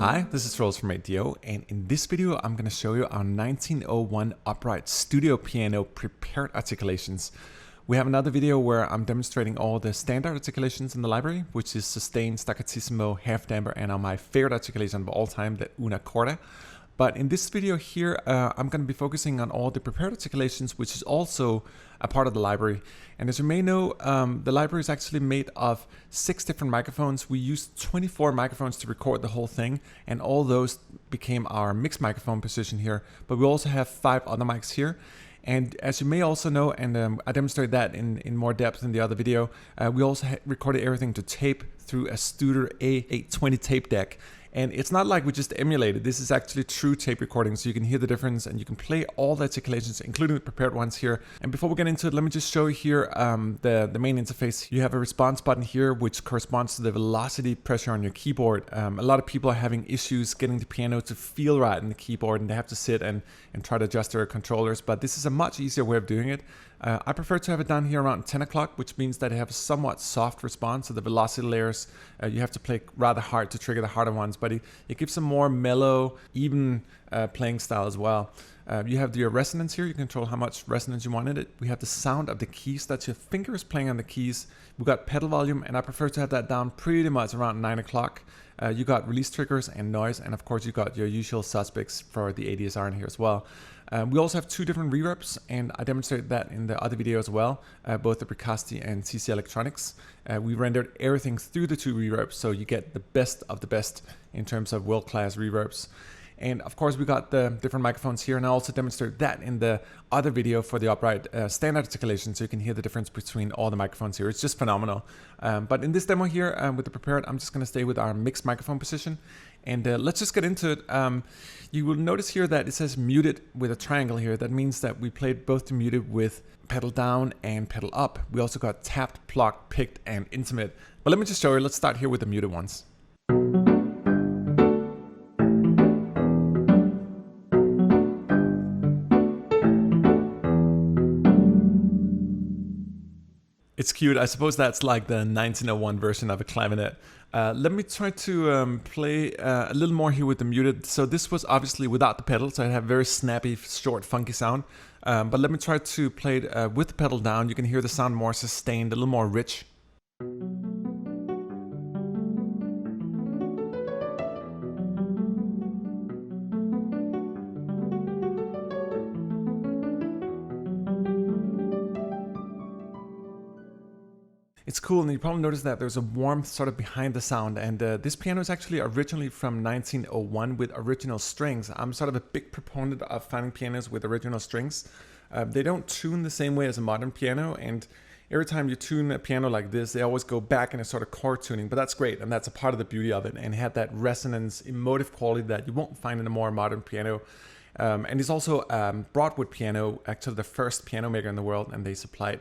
Hi, this is Rolls from ADO, and in this video I'm going to show you our 1901 Upright Studio Piano prepared articulations. We have another video where I'm demonstrating all the standard articulations in the library, which is sustained, staccatissimo, half damper, and my favorite articulation of all time, the Una Corta. But in this video here, I'm going to be focusing on all the prepared articulations, which is also a part of the library. And as you may know, the library is actually made of 6 different microphones. We used 24 microphones to record the whole thing, and all those became our mixed microphone position here. But we also have 5 other mics here. And as you may also know, and I demonstrated that in more depth in the other video, we also recorded everything to tape through a Studer A820 tape deck. And it's not like we just emulated. This is actually true tape recording, so you can hear the difference and you can play all the articulations, including the prepared ones here. And before we get into it, let me just show you here the main interface. You have a response button here, which corresponds to the velocity pressure on your keyboard. A lot of people are having issues getting the piano to feel right in the keyboard, and they have to sit and try to adjust their controllers, but this is a much easier way of doing it. I prefer to have it down here around 10 o'clock, which means that I have a somewhat soft response. So the velocity layers, you have to play rather hard to trigger the harder ones, but it gives a more mellow, even playing style as well. You have your resonance here. You control how much resonance you want in it. We have the sound of the keys. That's your fingers playing on the keys. We got pedal volume, and I prefer to have that down pretty much around 9 o'clock. You got release triggers and noise, and of course you got your usual suspects for the ADSR in here as well. We also have 2 different reverbs, and I demonstrated that in the other video as well, both the Precasti and CC Electronics. We rendered everything through the 2 reverbs, so you get the best of the best in terms of world-class reverbs. And of course we got the different microphones here, and I also demonstrated that in the other video for the Upright standard articulation, so you can hear the difference between all the microphones here. It's just phenomenal. But in this demo here with the prepared, I'm just going to stay with our mixed microphone position. And let's just get into it. You will notice here that it says muted with a triangle here. That means that we played both the muted with pedal down and pedal up. We also got tapped, plucked, picked, and intimate. But let me just show you. Let's start here with the muted ones. It's cute. I suppose that's like the 1901 version of a clavinet. Let me try to play a little more here with the muted. So this was obviously without the pedal, so I have very snappy, short, funky sound. But let me try to play it with the pedal down. You can hear the sound more sustained, a little more rich. It's cool, and you probably noticed that there's a warmth sort of behind the sound, and this piano is actually originally from 1901 with original strings. I'm sort of a big proponent of finding pianos with original strings. They don't tune the same way as a modern piano, and every time you tune a piano like this, they always go back in a sort of chord tuning, but that's great, and that's a part of the beauty of it, and it had that resonance, emotive quality that you won't find in a more modern piano. And it's also Broadwood Piano, actually the first piano maker in the world, and they supplied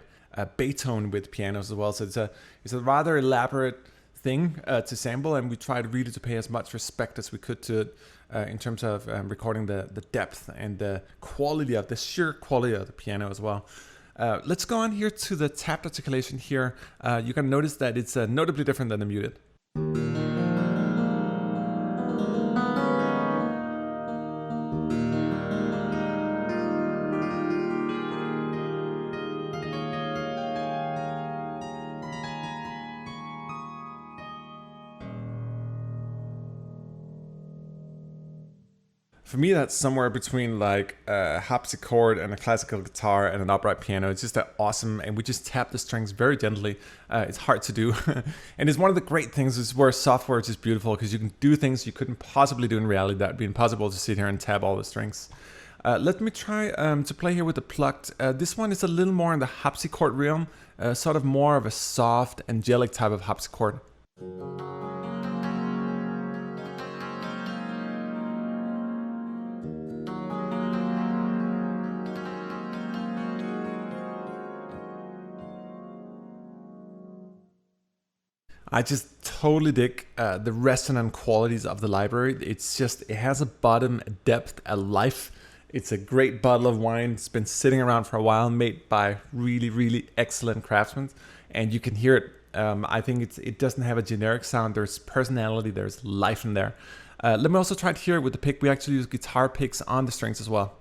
Beethoven with pianos as well. So it's a rather elaborate thing to sample, and we tried really to pay as much respect as we could to it in terms of recording the depth and the quality of the sheer quality of the piano as well. Let's go on here to the tapped articulation here. You can notice that it's notably different than the muted. For me, that's somewhere between like a harpsichord and a classical guitar and an upright piano. It's just awesome, and we just tap the strings very gently. It's hard to do, and it's one of the great things is where software is just beautiful, because you can do things you couldn't possibly do in reality. That would be impossible to sit here and tap all the strings. Let me try to play here with the Plucked. This one is a little more in the harpsichord realm, sort of more of a soft, angelic type of harpsichord. I just totally dig the resonant qualities of the library. It's just, it has a bottom, a depth, a life. It's a great bottle of wine. It's been sitting around for a while, made by really, really excellent craftsmen. And you can hear it I think it doesn't have a generic sound. There's personality, there's life in there. Let me also try it here with the pick. We actually use guitar picks on the strings as well.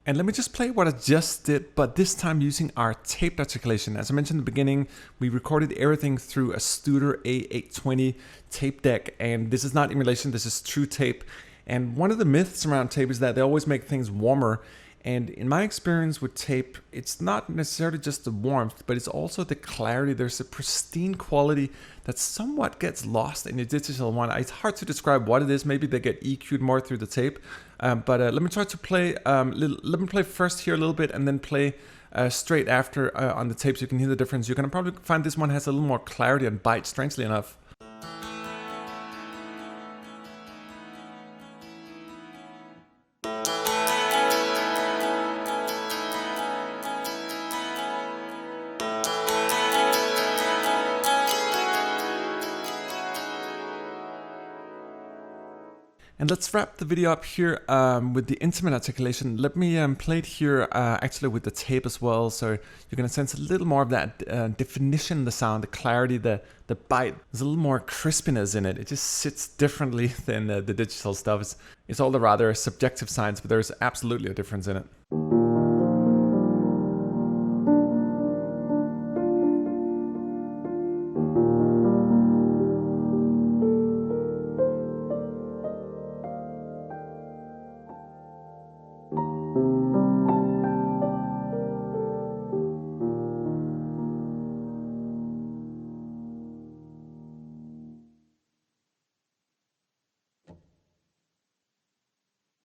And let me just play what I just did, but this time using our taped articulation. As I mentioned in the beginning, we recorded everything through a Studer A820 tape deck, and this is not emulation, this is true tape. And one of the myths around tape is that they always make things warmer. And in my experience with tape, it's not necessarily just the warmth, but it's also the clarity. There's a pristine quality that somewhat gets lost in the digital one. It's hard to describe what it is. Maybe they get EQ'd more through the tape. But let me try to play, let me play first here a little bit and then play straight after on the tape so you can hear the difference. You're gonna probably find this one has a little more clarity and bite, strangely enough. And let's wrap the video up here with the intimate articulation. Let me play it here actually with the tape as well. So you're gonna sense a little more of that definition in the sound, the clarity, the bite. There's a little more crispiness in it. It just sits differently than the digital stuff. It's all the rather subjective science, but there's absolutely a difference in it.